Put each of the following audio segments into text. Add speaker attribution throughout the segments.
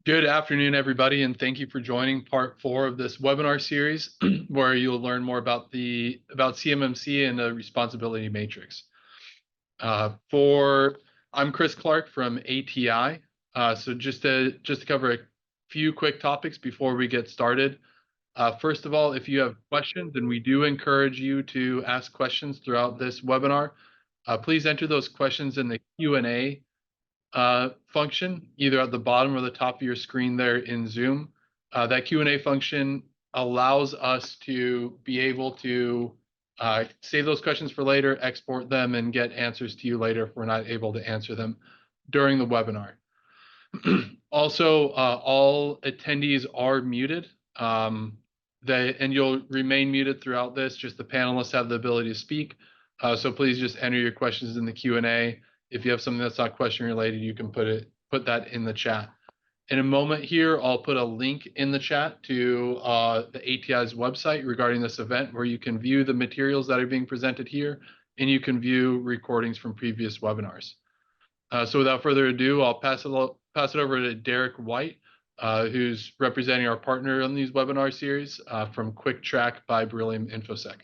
Speaker 1: Good afternoon, everybody, and thank you for joining part 4 of this webinar series, where you'll learn more about CMMC and the responsibility matrix. I'm Chris Clark from ATI. So just to cover a few quick topics before we get started. First of all, if you have questions, and we do encourage you to ask questions throughout this webinar, please enter those questions in the Q&A function, either at the bottom or the top of your screen there in Zoom. That Q&A function allows us to be able to save those questions for later, export them, and get answers to you later if we're not able to answer them during the webinar. Also, all attendees are muted, and you'll remain muted throughout this. Just the panelists have the ability to speak. So please just enter your questions in the Q&A. If you have something that's not question related, you can put that in the chat. In a moment here, I'll put a link in the chat to the ATI's website regarding this event, where you can view the materials that are being presented here, and you can view recordings from previous webinars. So without further ado, I'll pass it over to Derek White, who's representing our partner on these webinar series from Quick Track by Beryllium InfoSec.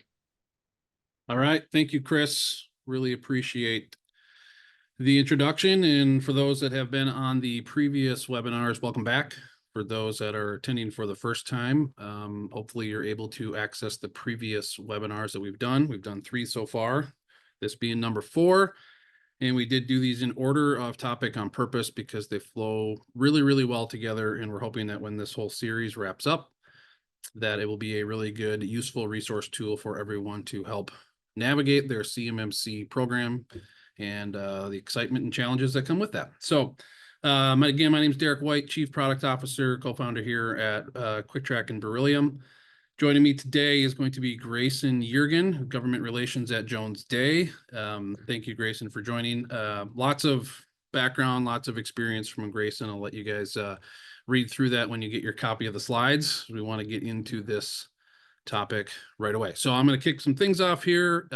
Speaker 2: All right, thank you, Chris. Really appreciate the introduction. And for those that have been on the previous webinars, welcome back. For those that are attending for the first time, hopefully you're able to access the previous webinars that we've done. We've done 3 so far, this being number 4. And we did do these in order of topic on purpose because they flow really, really well together. And we're hoping that when this whole series wraps up, that it will be a really good, useful resource tool for everyone to help navigate their CMMC program and the excitement and challenges that come with that. So again, my name is Derek White, Chief Product Officer, co-founder here at Quick Track and Beryllium. Joining me today is going to be Grayson Yergin, Government Relations at Jones Day. Thank you, Grayson, for joining. Lots of background, lots of experience from Grayson. I'll let you guys read through that when you get your copy of the slides. We want to get into this topic right away. So I'm going to kick some things off here,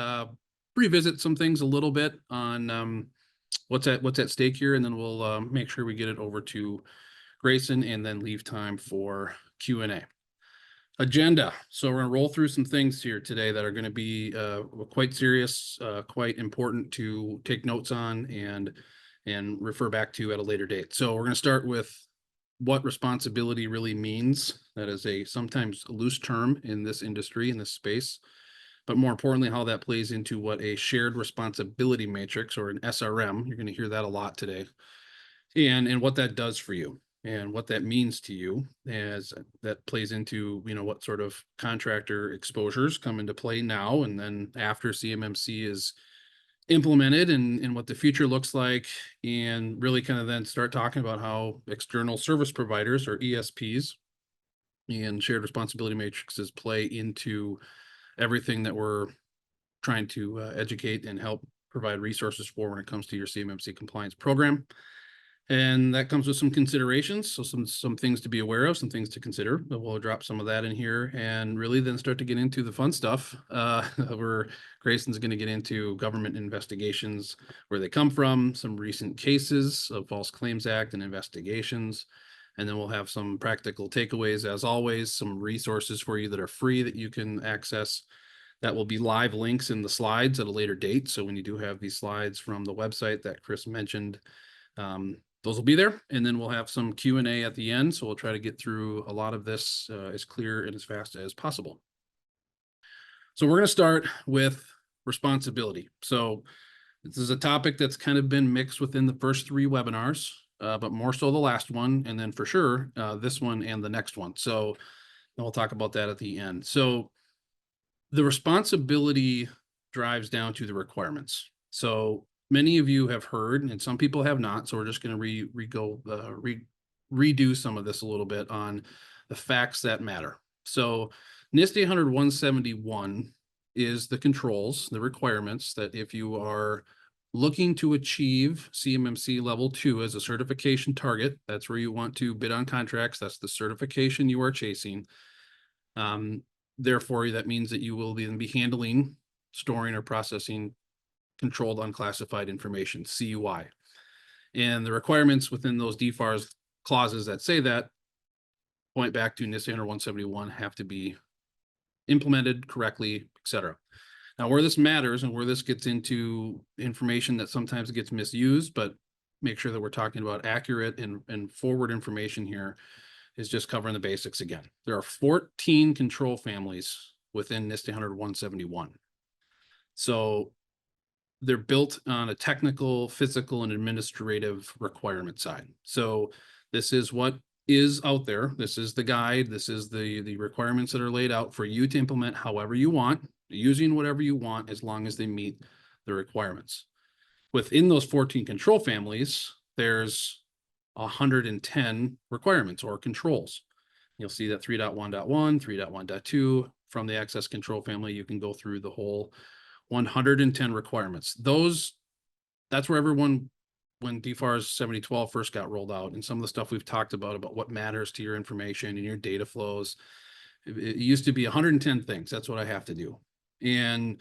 Speaker 2: revisit some things a little bit on what's at stake here, and then we'll make sure we get it over to Grayson and then leave time for Q&A. Agenda. So we're going to roll through some things here today that are going to be quite serious, quite important to take notes on and refer back to at a later date. So we're going to start with what responsibility really means. That is a sometimes loose term in this industry, in this space, but more importantly, how that plays into what a shared responsibility matrix, or an SRM, you're going to hear that a lot today, and what that does for you and what that means to you, as that plays into, what sort of contractor exposures come into play now, and then after CMMC is implemented, and what the future looks like, and really kind of then start talking about how external service providers, or ESPs, and shared responsibility matrices play into everything that we're trying to educate and help provide resources for when it comes to your CMMC compliance program. And that comes with some considerations. So some things to be aware of, some things to consider, but we'll drop some of that in here and really then start to get into the fun stuff where Grayson's going to get into government investigations, where they come from, some recent cases of False Claims Act and investigations. And then we'll have some practical takeaways, as always, some resources for you that are free that you can access. That will be live links in the slides at a later date. So when you do have these slides from the website that Chris mentioned, those will be there, and then we'll have some Q&A at the end. So we'll try to get through a lot of this as clear and as fast as possible. So we're going to start with responsibility. So this is a topic that's kind of been mixed within the first 3 webinars, but more so the last one, and then for sure this one and the next one. So we'll talk about that at the end. So the responsibility drives down to the requirements. So many of you have heard, and some people have not, so we're just going to redo some of this a little bit on the facts that matter. So NIST 800-171 is the controls, the requirements that if you are looking to achieve CMMC level 2 as a certification target, that's where you want to bid on contracts, that's the certification you are chasing. Therefore, that means that you will then be handling, storing, or processing controlled unclassified information, CUI. And the requirements within those DFARS clauses that say that point back to NIST standard 171 have to be implemented correctly, etc. Now, where this matters and where this gets into information that sometimes gets misused, but make sure that we're talking about accurate and forward information here, is just covering the basics again. There are 14 control families within NIST standard 171. So they're built on a technical, physical, and administrative requirement side. So this is what is out there. This is the guide. This is the requirements that are laid out for you to implement however you want, using whatever you want, as long as they meet the requirements. Within those 14 control families, there's 110 requirements or controls. You'll see that 3.1.1, 3.1.2 from the access control family. You can go through the whole 110 requirements. That's where everyone, when DFARS 7012 first got rolled out, and some of the stuff we've talked about what matters to your information and your data flows, it used to be 110 things. That's what I have to do. And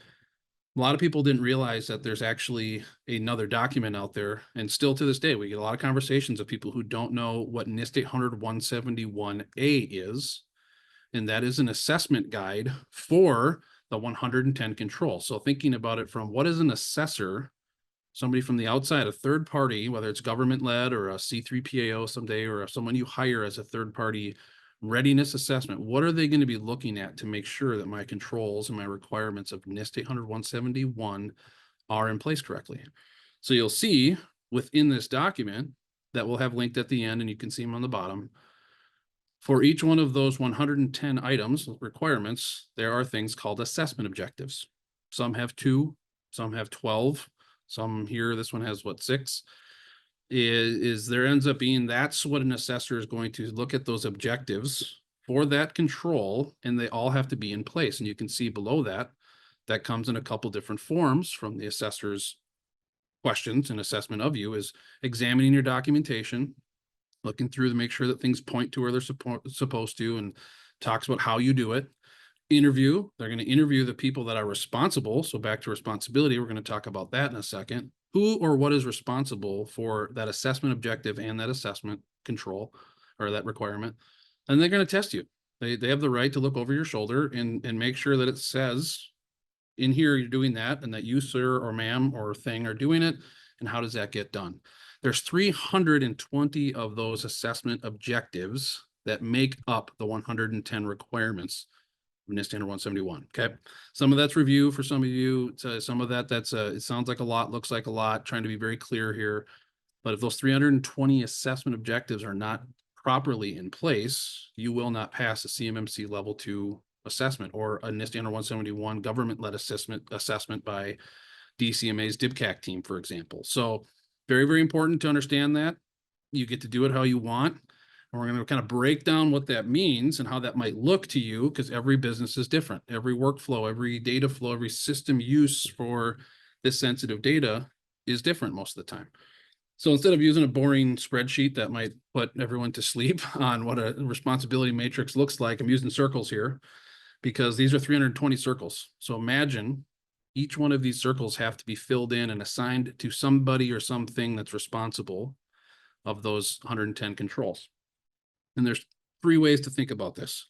Speaker 2: a lot of people didn't realize that there's actually another document out there. And still to this day, we get a lot of conversations of people who don't know what NIST 800 171A is. And that is an assessment guide for the 110 controls. So thinking about it from what is an assessor, somebody from the outside, a third party, whether it's government led or a C3PAO someday, or someone you hire as a third party readiness assessment, what are they going to be looking at to make sure that my controls and my requirements of NIST 800 171 are in place correctly? So you'll see within this document that we'll have linked at the end, and you can see them on the bottom. For each one of those 110 items, requirements, there are things called assessment objectives. Some have 2, some have 12, some here, this one has 6. There ends up being, that's what an assessor is going to look at, those objectives for that control, and they all have to be in place. And you can see below that, that comes in a couple different forms from the assessor's questions and assessment of you, is examining your documentation, looking through to make sure that things point to where they're supposed to, and talks about how you do it. Interview, they're going to interview the people that are responsible. So back to responsibility, we're going to talk about that in a second. Who or what is responsible for that assessment objective and that assessment control or that requirement? And they're going to test you. They have the right to look over your shoulder and make sure that it says in here you're doing that, and that you, sir or ma'am or thing, are doing it. And how does that get done? There's 320 of those assessment objectives that make up the 110 requirements of NIST standard 171. Okay. Some of that's review for some of you. Some of that's it sounds like a lot, looks like a lot, trying to be very clear here. But if those 320 assessment objectives are not properly in place, you will not pass a CMMC level 2 assessment or a NIST standard 171 government-led assessment by DCMA's DIBCAC team, for example. So very, very important to understand that. You get to do it how you want. And we're going to kind of break down what that means and how that might look to you, because every business is different. Every workflow, every data flow, every system use for this sensitive data is different most of the time. So instead of using a boring spreadsheet that might put everyone to sleep on what a responsibility matrix looks like, I'm using circles here because these are 320 circles. So imagine each one of these circles have to be filled in and assigned to somebody or something that's responsible of those 110 controls. And there's 3 ways to think about this.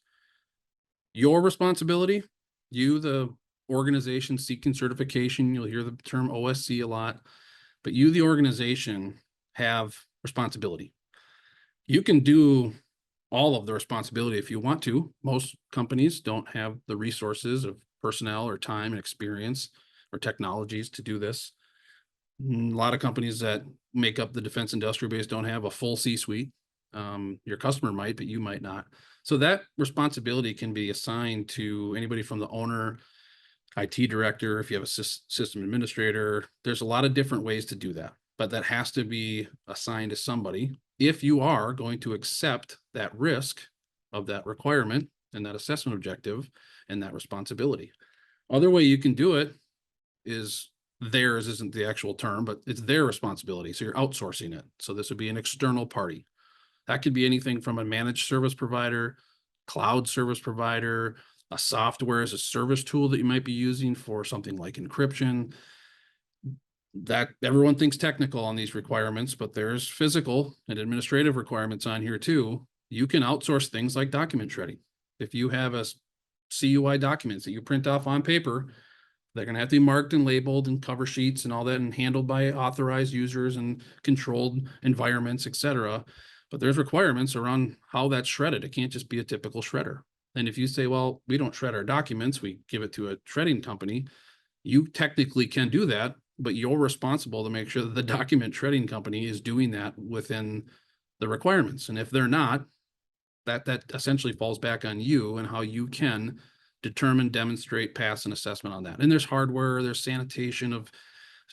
Speaker 2: Your responsibility, you, the organization seeking certification, you'll hear the term OSC a lot, but you, the organization, have responsibility. You can do all of the responsibility if you want to. Most companies don't have the resources of personnel or time and experience or technologies to do this. A lot of companies that make up the defense industrial base don't have a full C-suite. Your customer might, but you might not. So that responsibility can be assigned to anybody from the owner, IT director, if you have a system administrator. There's a lot of different ways to do that, but that has to be assigned to somebody if you are going to accept that risk of that requirement and that assessment objective and that responsibility. Other way you can do it is, theirs isn't the actual term, but it's their responsibility. So you're outsourcing it. So this would be an external party. That could be anything from a managed service provider, cloud service provider, a software as a service tool that you might be using for something like encryption. that everyone thinks technical on these requirements, but there's physical and administrative requirements on here too. You can outsource things like document shredding. If you have a CUI documents that you print off on paper, they're going to have to be marked and labeled and cover sheets and all that and handled by authorized users and controlled environments, etc. But there's requirements around how that's shredded. It can't just be a typical shredder. And if you say, well, we don't shred our documents, we give it to a shredding company, you technically can do that, but you're responsible to make sure that the document shredding company is doing that within the requirements. And if they're not, that essentially falls back on you and how you can determine, demonstrate, pass an assessment on that. And there's hardware, there's sanitation of,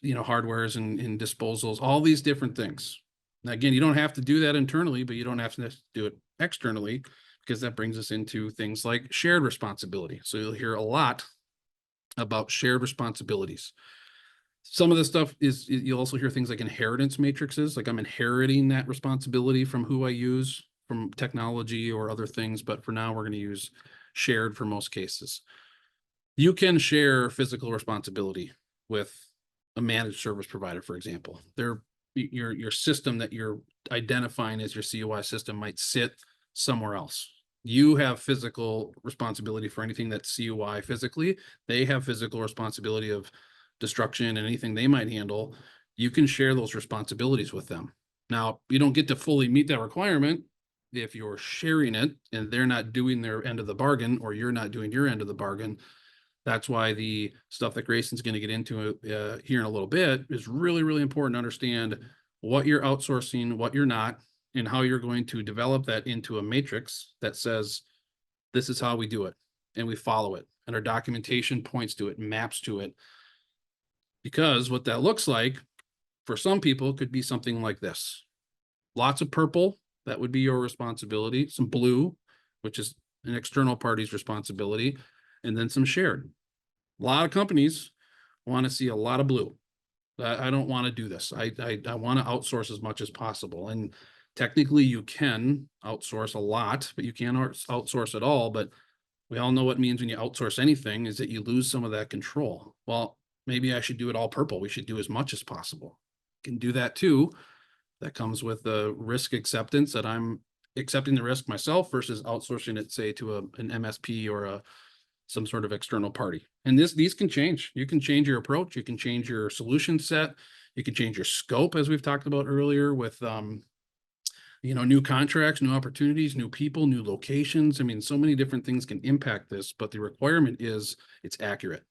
Speaker 2: hardwares and disposals, all these different things. Now, again, you don't have to do that internally, but you don't have to do it externally, because that brings us into things like shared responsibility. So you'll hear a lot about shared responsibilities. Some of the stuff is, you'll also hear things like inheritance matrices, like I'm inheriting that responsibility from who I use, from technology or other things, but for now, we're going to use shared for most cases. You can share physical responsibility with a managed service provider, for example. Your system that you're identifying as your CUI system might sit somewhere else. You have physical responsibility for anything that's CUI physically. They have physical responsibility of destruction and anything they might handle. You can share those responsibilities with them. Now, you don't get to fully meet that requirement if you're sharing it and they're not doing their end of the bargain, or you're not doing your end of the bargain. That's why the stuff that Grayson's going to get into here in a little bit is really, really important to understand what you're outsourcing, what you're not, and how you're going to develop that into a matrix that says, this is how we do it, and we follow it, and our documentation points to it, maps to it. Because what that looks like for some people could be something like this. Lots of purple, that would be your responsibility. Some blue, which is an external party's responsibility, and then some shared. A lot of companies want to see a lot of blue. I don't want to do this. I want to outsource as much as possible. And technically you can outsource a lot, but you can't outsource it all. But we all know what it means when you outsource anything is that you lose some of that control. Well, maybe I should do it all purple. We should do as much as possible. Can do that too. That comes with the risk acceptance, that I'm accepting the risk myself versus outsourcing it, say, to an MSP or some sort of external party. And these can change. You can change your approach. You can change your solution set. You can change your scope, as we've talked about earlier, with new contracts, new opportunities, new people, new locations. I mean, so many different things can impact this, but the requirement is it's accurate,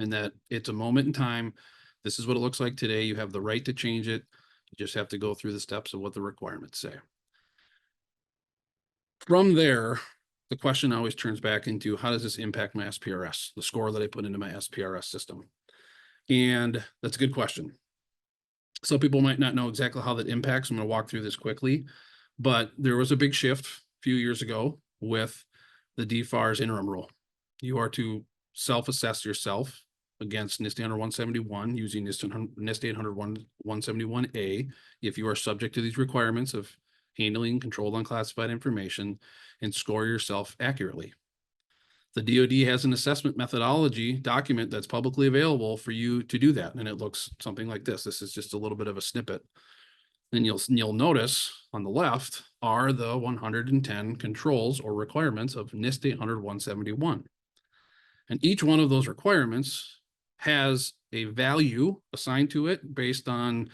Speaker 2: and that it's a moment in time. This is what it looks like today. You have the right to change it. You just have to go through the steps of what the requirements say. From there, the question always turns back into, how does this impact my SPRS, the score that I put into my SPRS system? And that's a good question. Some people might not know exactly how that impacts. I'm going to walk through this quickly, but there was a big shift a few years ago with the DFARS interim rule. You are to self-assess yourself against NIST 171 using NIST 800 171A if you are subject to these requirements of handling controlled unclassified information, and score yourself accurately. The DoD has an assessment methodology document that's publicly available for you to do that, and it looks something like this. This is just a little bit of a snippet. And you'll notice on the left are the 110 controls or requirements of NIST 800 171. And each one of those requirements has a value assigned to it based on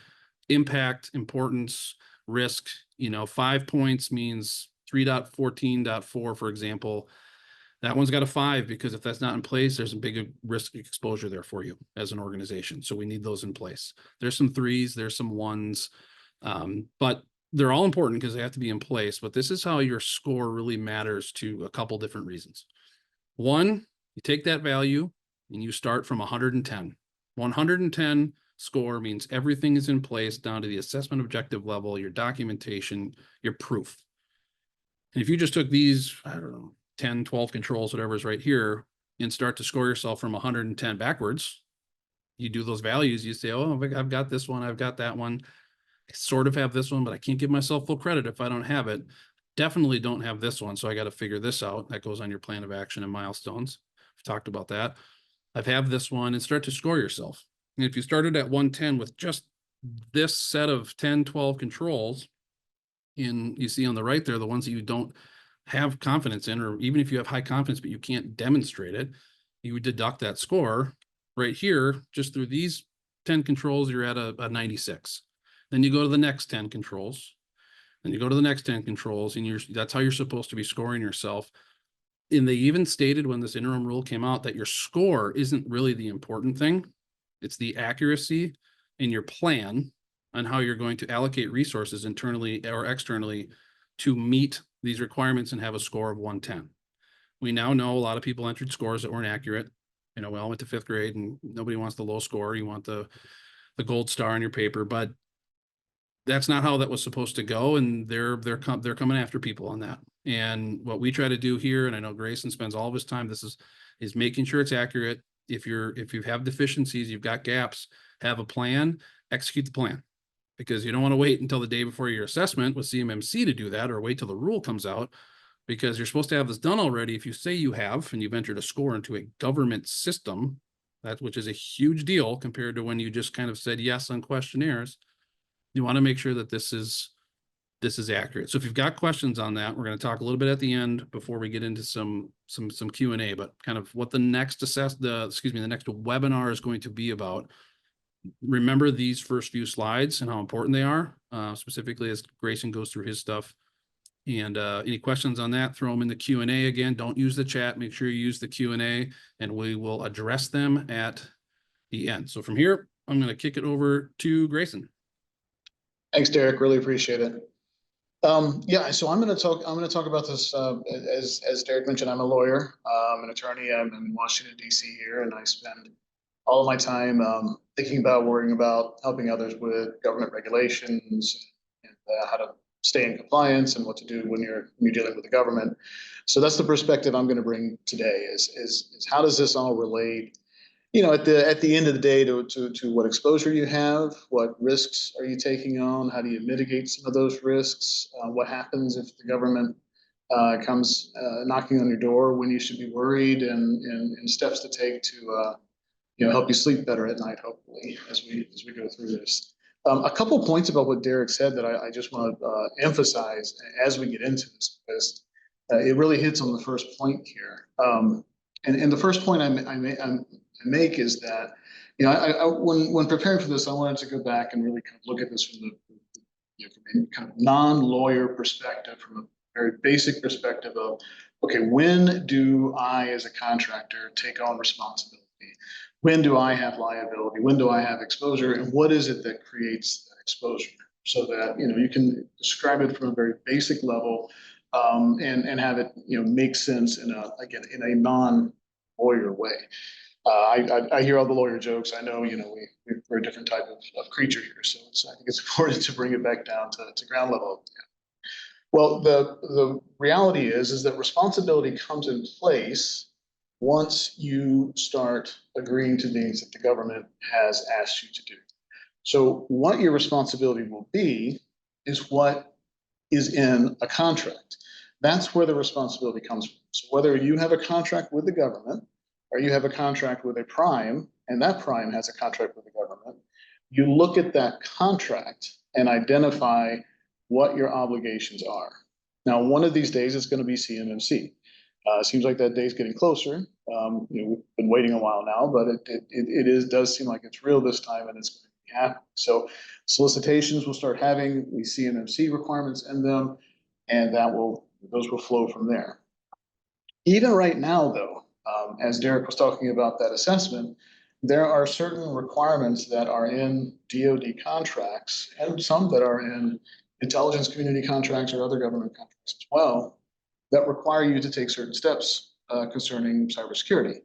Speaker 2: impact, importance, risk. 5 points means 3.14.4, for example. That one's got a 5 because if that's not in place, there's a big risk exposure there for you as an organization. So we need those in place. There's some 3s, there's some 1s, but they're all important because they have to be in place. But this is how your score really matters to a couple different reasons. One, you take that value and you start from 110. 110 score means everything is in place down to the assessment objective level, your documentation, your proof. And if you just took these, 10, 12 controls, whatever is right here, and start to score yourself from 110 backwards, you do those values, you say, oh, I've got this one, I've got that one. I sort of have this one, but I can't give myself full credit if I don't have it. Definitely don't have this one, so I got to figure this out. That goes on your plan of action and milestones. We've talked about that. I have this one, and start to score yourself. And if you started at 110 with just this set of 10, 12 controls, you see on the right there, the ones that you don't have confidence in, or even if you have high confidence, but you can't demonstrate it, you would deduct that score right here, just through these 10 controls, you're at a 96. Then you go to the next 10 controls, and you go to the next 10 controls, and that's how you're supposed to be scoring yourself. And they even stated when this interim rule came out that your score isn't really the important thing. It's the accuracy in your plan on how you're going to allocate resources internally or externally to meet these requirements and have a score of 110. We now know a lot of people entered scores that weren't accurate. You know, we all went to 5th grade and nobody wants the low score. You want the gold star on your paper, but that's not how that was supposed to go. And they're coming after people on that. And what we try to do here, and I know Grayson spends all of his time, this is making sure it's accurate. If you have deficiencies, you've got gaps, have a plan, execute the plan, because you don't want to wait until the day before your assessment with CMMC to do that, or wait till the rule comes out, because you're supposed to have this done already. If you say you have, and you've entered a score into a government system, which is a huge deal compared to when you just kind of said yes on questionnaires, you want to make sure that this is accurate. So if you've got questions on that, we're going to talk a little bit at the end before we get into some Q&A, but kind of what the next webinar is going to be about. Remember these first few slides and how important they are, specifically as Grayson goes through his stuff. And any questions on that, throw them in the Q&A. Again, don't use the chat. Make sure you use the Q&A, and we will address them at the end. So from here, I'm going to kick it over to Grayson.
Speaker 3: Thanks, Derek. Really appreciate it. Yeah, so I'm going to talk about this. As Derek mentioned, I'm a lawyer. I'm an attorney. I'm in Washington, D.C. here, and I spend all of my time thinking about, worrying about, helping others with government regulations and how to stay in compliance and what to do when you're dealing with the government. So that's the perspective I'm going to bring today. Is how does this all relate? You know, at the end of the day, to what exposure you have, what risks are you taking on, how do you mitigate some of those risks, what happens if the government comes knocking on your door, when you should be worried, and steps to take to help you sleep better at night, hopefully, as we go through this. A couple points about what Derek said that I just want to emphasize as we get into this, because it really hits on the first point here. And the first point I make is that, when preparing for this, I wanted to go back and really kind of look at this from from a kind of non-lawyer perspective, from a very basic perspective of, okay, when do I as a contractor take on responsibility? When do I have liability? When do I have exposure? And what is it that creates that exposure? So that, you can describe it from a very basic level, and have it, make sense in a non-lawyer way. I hear all the lawyer jokes. I know, we're a different type of creature here. So I think it's important to bring it back down to ground level. Well, the reality is that responsibility comes in place once you start agreeing to things that the government has asked you to do. So what your responsibility will be is what is in a contract. That's where the responsibility comes from. So whether you have a contract with the government, or you have a contract with a prime, and that prime has a contract with the government, you look at that contract and identify what your obligations are. Now, one of these days it's going to be CMMC. It seems like that day's getting closer. We've been waiting a while now, but it does seem like it's real this time, and it's going to be happening. So solicitations will start having the CMMC requirements in them, and those will flow from there. Even right now, though, as Derek was talking about that assessment, there are certain requirements that are in DoD contracts, and some that are in intelligence community contracts or other government contracts as well, that require you to take certain steps concerning cybersecurity.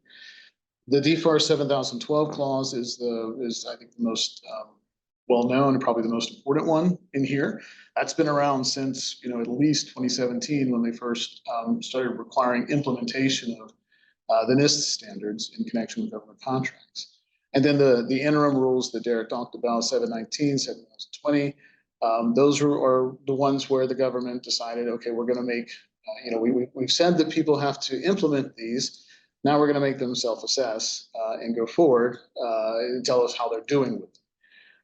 Speaker 3: The DFAR 7012 clause is I think the most well-known and probably the most important one in here. That's been around since at least 2017, when they first started requiring implementation of the NIST standards in connection with government contracts. And then the interim rules that Derek talked about, 719, 7020, those are the ones where the government decided, okay, we're going to make, we've said that people have to implement these, Now we're going to make them self-assess and go forward and tell us how they're doing with it.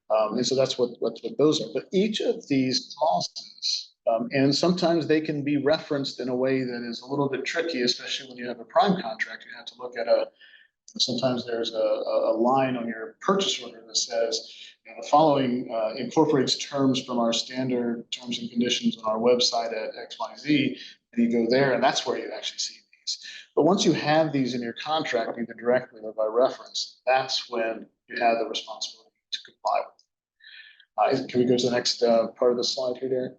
Speaker 3: And so that's what those are. But each of these clauses, and sometimes they can be referenced in a way that is a little bit tricky, especially when you have a prime contract. You have to look at sometimes there's a line on your purchase order that says, you know, the following incorporates terms from our standard terms and conditions on our website at XYZ, and you go there, and that's where you actually see these. But once you have these in your contract, either directly or by reference, that's when you have the responsibility to comply with. Can we go to the next part of the slide here, Derek?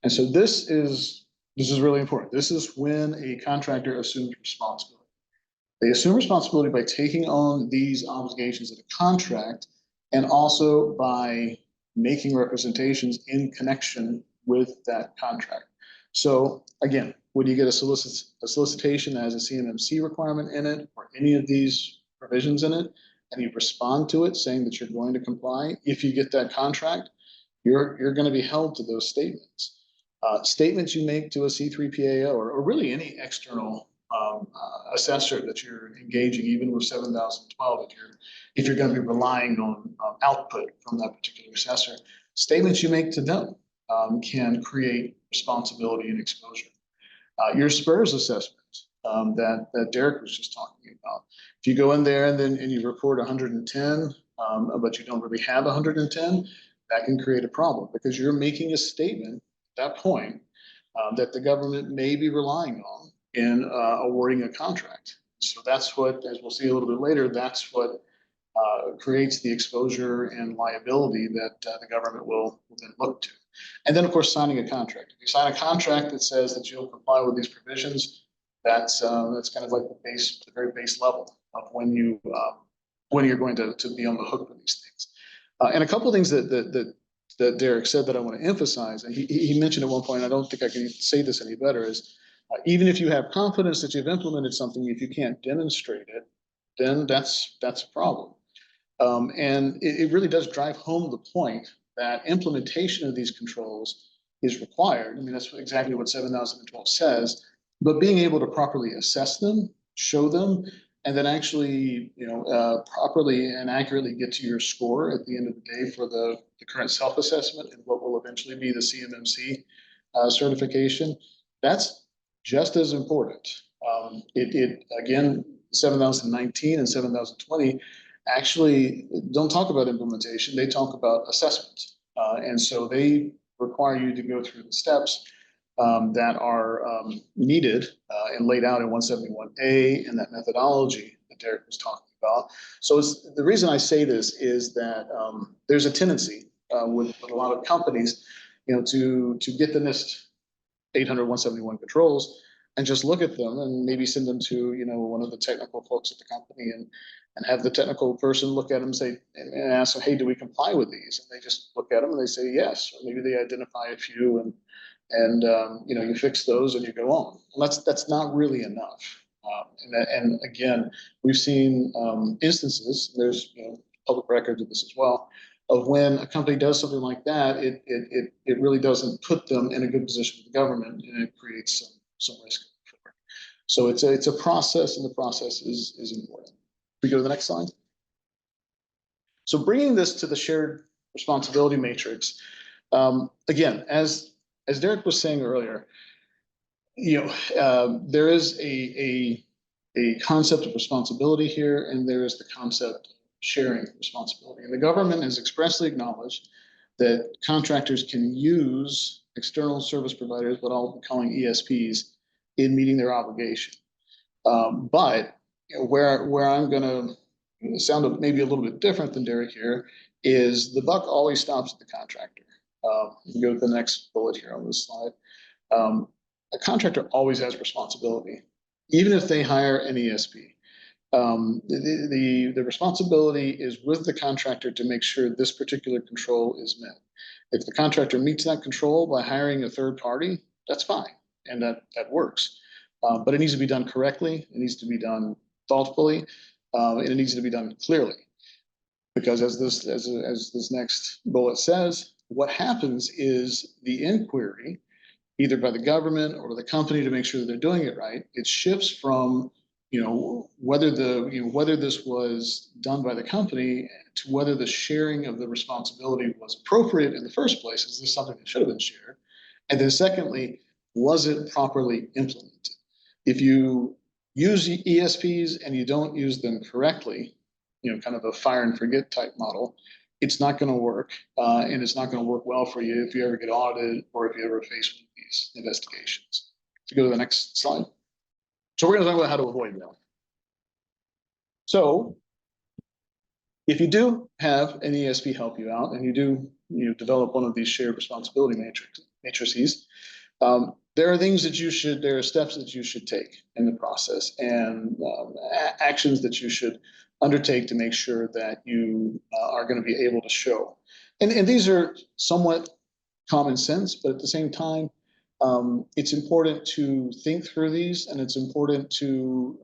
Speaker 3: And so this is really important. This is when a contractor assumes responsibility. They assume responsibility by taking on these obligations of the contract and also by making representations in connection with that contract. So again, when you get a solicitation that has a CMMC requirement in it or any of these provisions in it, and you respond to it saying that you're going to comply, if you get that contract, you're going to be held to those statements. Statements you make to a C3PAO or really any external assessor that you're engaging, even with 7012, if you're going to be relying on output from that particular assessor, statements you make to them can create responsibility and exposure. Your SPURS assessment that Derek was just talking about. If you go in there and you report 110, but you don't really have 110, that can create a problem because you're making a statement at that point that the government may be relying on in awarding a contract. So that's what, as we'll see a little bit later, that's what creates the exposure and liability that the government will then look to. And then, of course, signing a contract. If you sign a contract that says that you'll comply with these provisions, that's kind of like the very base level of when you're going to be on the hook for these things. And a couple of things that Derek said that I want to emphasize, and he mentioned at one point, I don't think I can say this any better, is even if you have confidence that you've implemented something, if you can't demonstrate it, then that's a problem. And it really does drive home the point that implementation of these controls is required. I mean, that's exactly what 7012 says, but being able to properly assess them, show them, and then actually, properly and accurately get to your score at the end of the day for the current self-assessment and what will eventually be the CMMC certification, that's just as important. Again, 7019 and 7020 actually don't talk about implementation, they talk about assessment. And so they require you to go through the steps that are needed and laid out in 171A and that methodology that Derek was talking about. So the reason I say this is that there's a tendency with a lot of companies, to get the NIST 800-171 controls and just look at them and maybe send them to, one of the technical folks at the company and have the technical person look at them and say, and ask them, hey, do we comply with these? And they just look at them and they say yes, or maybe they identify a few and you fix those and you go on. Well, that's not really enough. And again, we've seen instances, there's public records of this as well, of when a company does something like that, it really doesn't put them in a good position with the government, and it creates some risk. So it's a process, and the process is important. We go to the next slide. So bringing this to the shared responsibility matrix, again, as Derek was saying earlier, there is a concept of responsibility here, and there is the concept of sharing responsibility. And the government has expressly acknowledged that contractors can use external service providers, what I'll be calling ESPs, in meeting their obligation. But where I'm going to sound maybe a little bit different than Derek here is the buck always stops at the contractor. You can go to the next bullet here on this slide. A contractor always has responsibility, even if they hire an ESP. The responsibility is with the contractor to make sure this particular control is met. If the contractor meets that control by hiring a third party, that's fine, and that works. But it needs to be done correctly, it needs to be done thoughtfully, and it needs to be done clearly. Because as this next bullet says, what happens is the inquiry, either by the government or the company to make sure that they're doing it right, it shifts from whether whether this was done by the company, to whether the sharing of the responsibility was appropriate in the first place. Is this something that should have been shared? And then secondly, was it properly implemented? If you use ESPs and you don't use them correctly, kind of a fire and forget type model, it's not going to work, and it's not going to work well for you if you ever get audited or if you ever face one of these investigations. So go to the next slide. So we're going to talk about how to avoid that. So if you do have an ESP help you out, and you do develop one of these shared responsibility matrices, there are things that there are steps that you should take in the process, and actions that you should undertake to make sure that you are going to be able to show. And these are somewhat common sense, but at the same time, it's important to think through these, and it's important to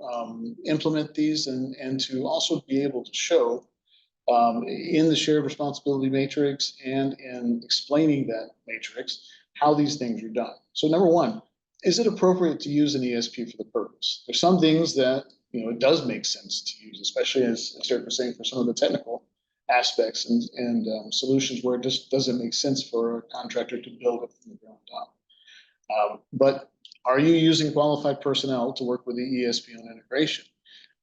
Speaker 3: implement these, and to also be able to show in the shared responsibility matrix and in explaining that matrix how these things are done. So number one, is it appropriate to use an ESP for the purpose? There's some things that it does make sense to use, especially as Derek was saying, for some of the technical aspects and solutions where it just doesn't make sense for a contractor to build it from the ground up. But are you using qualified personnel to work with the ESP on integration?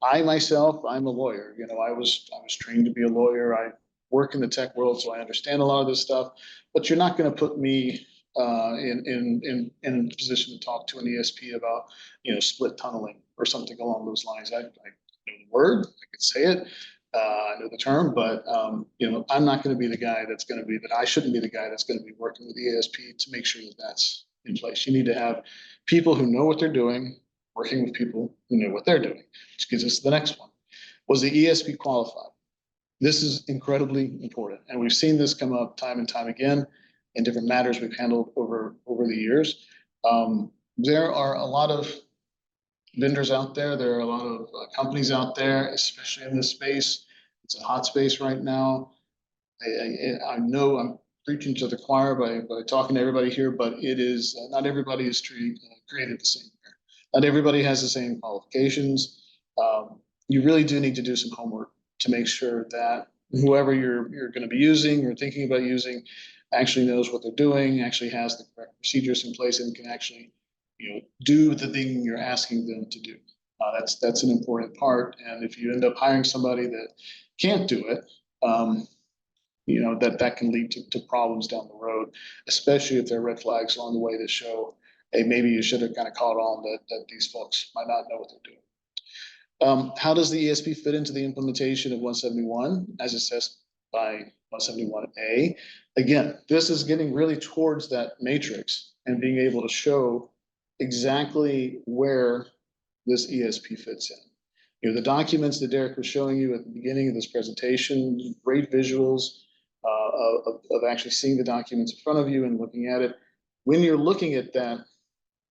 Speaker 3: I myself, I'm a lawyer. I was trained to be a lawyer. I work in the tech world, so I understand a lot of this stuff. But you're not going to put me in a position to talk to an ESP about split tunneling or something along those lines. I know the word, I could say it, I know the term, but I'm not going to be the guy that's going to be I shouldn't be the guy that's going to be working with the ESP to make sure that that's in place. You need to have people who know what they're doing, working with people who know what they're doing, which gives us the next one. Was the ESP qualified? This is incredibly important, and we've seen this come up time and time again in different matters we've handled over the years. There are a lot of vendors out there. There are a lot of companies out there, especially in this space. It's a hot space right now. I know I'm preaching to the choir by talking to everybody here, but it is not everybody is created the same. Not everybody has the same qualifications. You really do need to do some homework to make sure that whoever you're going to be using or thinking about using actually knows what they're doing, actually has the correct procedures in place, and can actually do the thing you're asking them to do. That's an important part. And if you end up hiring somebody that can't do it, that can lead to problems down the road, especially if there are red flags along the way that show, hey, maybe you should have kind of caught on that these folks might not know what they're doing. How does the ESP fit into the implementation of 171 as assessed by 171A? Again, this is getting really towards that matrix and being able to show exactly where this ESP fits in. The documents that Derek was showing you at the beginning of this presentation, great visuals of actually seeing the documents in front of you and looking at it. When you're looking at that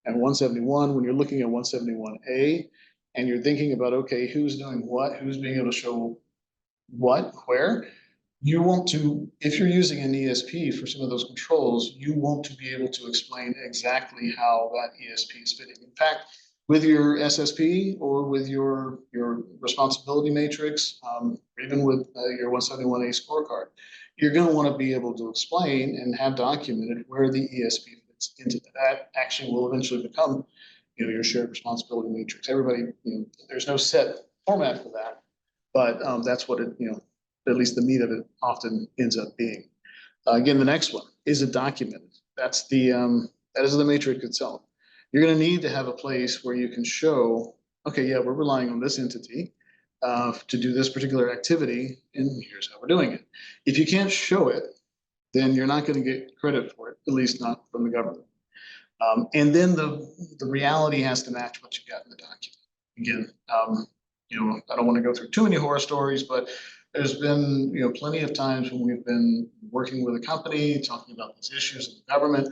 Speaker 3: at 171, when you're looking at 171A, and you're thinking about, okay, who's doing what, who's being able to show what, where, you want to, if you're using an ESP for some of those controls, you want to be able to explain exactly how that ESP is fitting. In fact, with your SSP or with your responsibility matrix, or even with your 171A scorecard, you're going to want to be able to explain and have documented where the ESP fits into that. That actually will eventually become your shared responsibility matrix. Everybody, there's no set format for that, but that's what it, at least the meat of it often ends up being. Again, the next one is it documented. That is the matrix itself. You're going to need to have a place where you can show, okay, yeah, we're relying on this entity to do this particular activity, and here's how we're doing it. If you can't show it, then you're not going to get credit for it, at least not from the government. And then the reality has to match what you got in the document. Again, I don't want to go through too many horror stories, but there's been plenty of times when we've been working with a company talking about these issues in the government,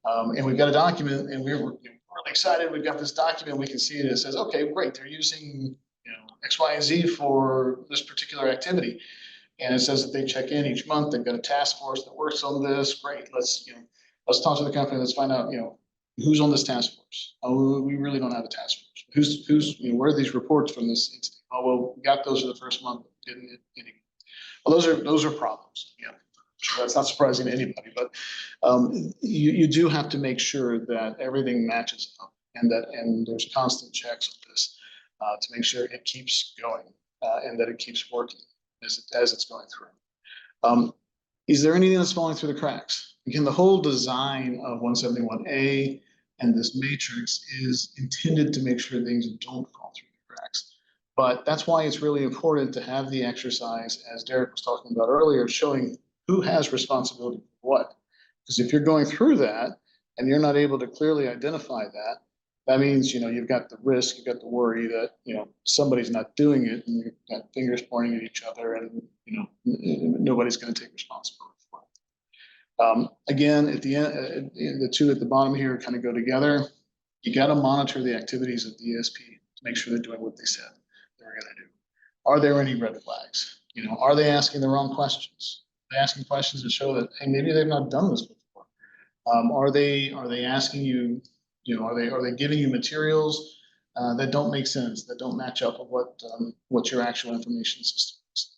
Speaker 3: and we've got a document, and we're really excited. We've got this document. We can see it. It says, okay, great. They're using X, Y, and Z for this particular activity, and it says that they check in each month. They've got a task force that works on this. Great. Let's talk to the company. Let's find out who's on this task force. Oh, we really don't have a task force. where are these reports from this incident? Oh, well, we got those for the first month, didn't it? Well, those are problems. Yeah, sure, that's not surprising to anybody, but you do have to make sure that everything matches up and there's constant checks on this to make sure it keeps going and that it keeps working as it's going through. Is there anything that's falling through the cracks? Again, the whole design of 171A and this matrix is intended to make sure things don't fall through the cracks. But that's why it's really important to have the exercise, as Derek was talking about earlier, showing who has responsibility for what. Because if you're going through that and you're not able to clearly identify that, that means, you've got the risk, you've got the worry that, somebody's not doing it and you've got fingers pointing at each other and, nobody's going to take responsibility for it. Again, at the end, the two at the bottom here kind of go together. You got to monitor the activities of the ESP to make sure they're doing what they said they were going to do. Are there any red flags? Are they asking the wrong questions? Are they asking questions that show that, hey, maybe they've not done this before? Are they asking you, are they giving you materials that don't make sense, that don't match up with what your actual information system is?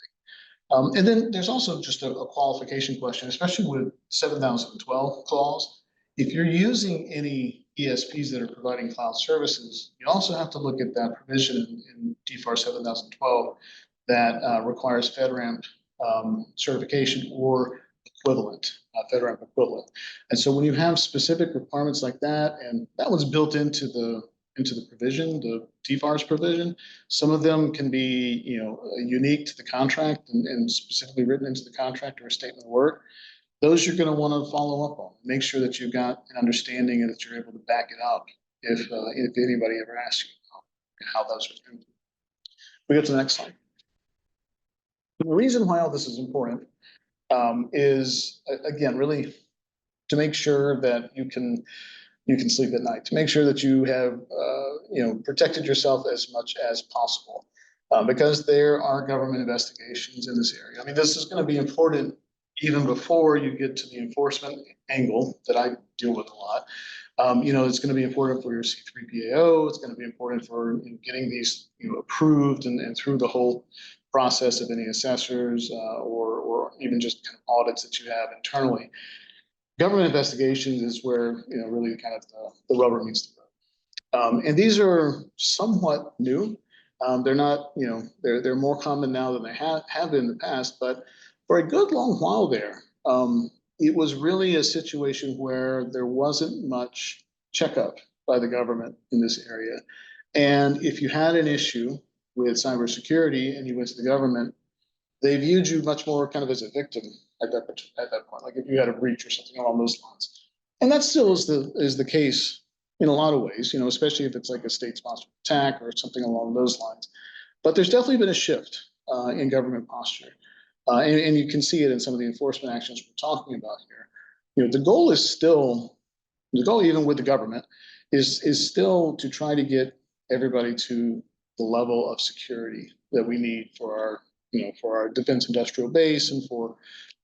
Speaker 3: And then there's also just a qualification question, especially with 7012 clause. If you're using any ESPs that are providing cloud services, you also have to look at that provision in DFAR 7012 that requires FedRAMP certification or equivalent, FedRAMP equivalent. And so when you have specific requirements like that, and that was built into the provision, the DFAR's provision, some of them can be, unique to the contract and specifically written into the contract or a statement of work. Those you're going to want to follow up on. Make sure that you've got an understanding and that you're able to back it up if anybody ever asks you how those are doing. We go to the next slide. The reason why all this is important is, again, really to make sure that you can sleep at night, to make sure that you have protected yourself as much as possible, because there are government investigations in this area. I mean, this is going to be important even before you get to the enforcement angle that I deal with a lot. It's going to be important for your C3PAO. It's going to be important for getting these approved and through the whole process of any assessors or even just kind of audits that you have internally. Government investigations is where really kind of the rubber meets the road. And these are somewhat new. They're not, they're more common now than they have been in the past, but for a good long while there, it was really a situation where there wasn't much checkup by the government in this area. And if you had an issue with cybersecurity and you went to the government, they viewed you much more kind of as a victim at that point, like if you had a breach or something along those lines. And that still is the case in a lot of ways, especially if it's like a state-sponsored attack or something along those lines. But there's definitely been a shift in government posture. And you can see it in some of the enforcement actions we're talking about here. The goal even with the government is still to try to get everybody to the level of security that we need for our defense industrial base and for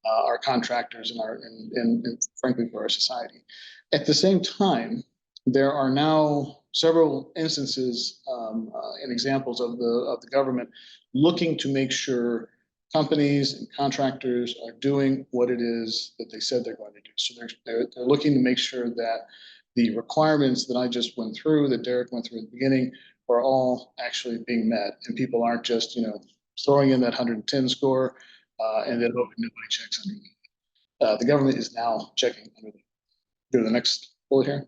Speaker 3: our contractors and frankly for our society. At the same time, there are now several instances and examples of the government looking to make sure companies and contractors are doing what it is that they said they're going to do. So they're looking to make sure that the requirements that I just went through, that Derek went through at the beginning, are all actually being met, and people aren't just throwing in that 110 score and then hoping nobody checks underneath. The government is now checking underneath. Go to the next bullet here.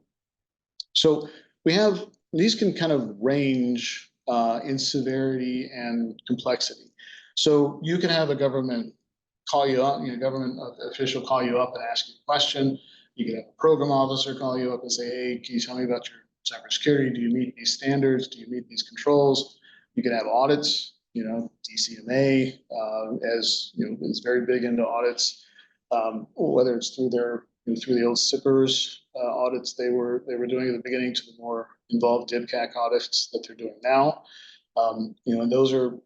Speaker 3: So we have these can kind of range in severity and complexity. So you can have a government call you up, government official call you up and ask you a question. You can have a program officer call you up and say, hey, can you tell me about your cybersecurity? Do you meet these standards? Do you meet these controls? You can have audits, DCMA is very big into audits, whether it's through through the old SIPRs audits they were doing at the beginning to the more involved DIBCAC audits that they're doing now. And those are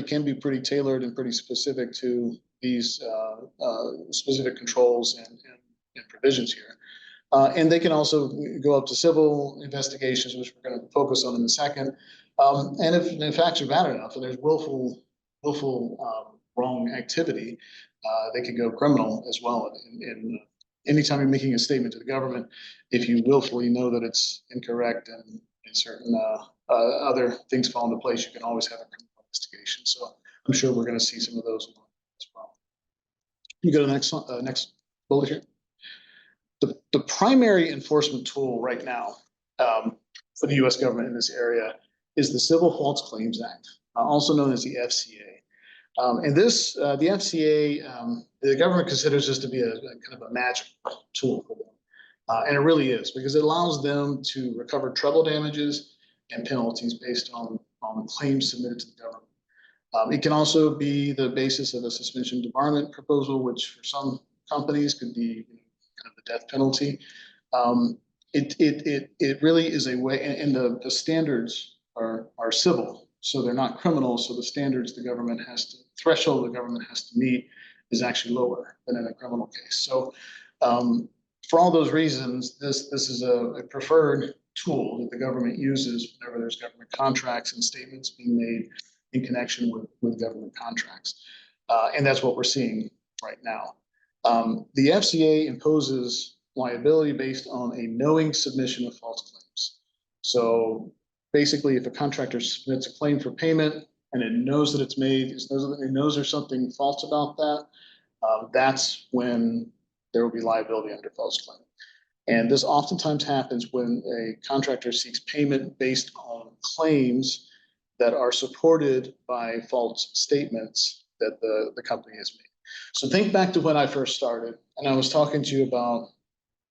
Speaker 3: can be pretty tailored and pretty specific to these specific controls and provisions here. And they can also go up to civil investigations, which we're going to focus on in a second. And if facts are bad enough and there's willful wrong activity, they could go criminal as well. And anytime you're making a statement to the government, if you willfully know that it's incorrect and certain other things fall into place, you can always have a criminal investigation. So I'm sure we're going to see some of those as well. You go to the next bullet here. The primary enforcement tool right now for the U.S. government in this area is the Civil False Claims Act, also known as the FCA. And this, the FCA, the government considers this to be a kind of a magic tool for them. And it really is, because it allows them to recover treble damages and penalties based on claims submitted to the government. It can also be the basis of a suspension debarment proposal, which for some companies could be kind of the death penalty. It really is a way, and the standards are civil, so they're not criminal. So the standards the government has to, threshold the government has to meet is actually lower than in a criminal case. So for all those reasons, this is a preferred tool that the government uses whenever there's government contracts and statements being made in connection with government contracts. And that's what we're seeing right now. The FCA imposes liability based on a knowing submission of false claims. So basically, if a contractor submits a claim for payment and it knows that it's made, it knows there's something false about that, that's when there will be liability under false claim. And this oftentimes happens when a contractor seeks payment based on claims that are supported by false statements that the company has made. So think back to when I first started, and I was talking to you about,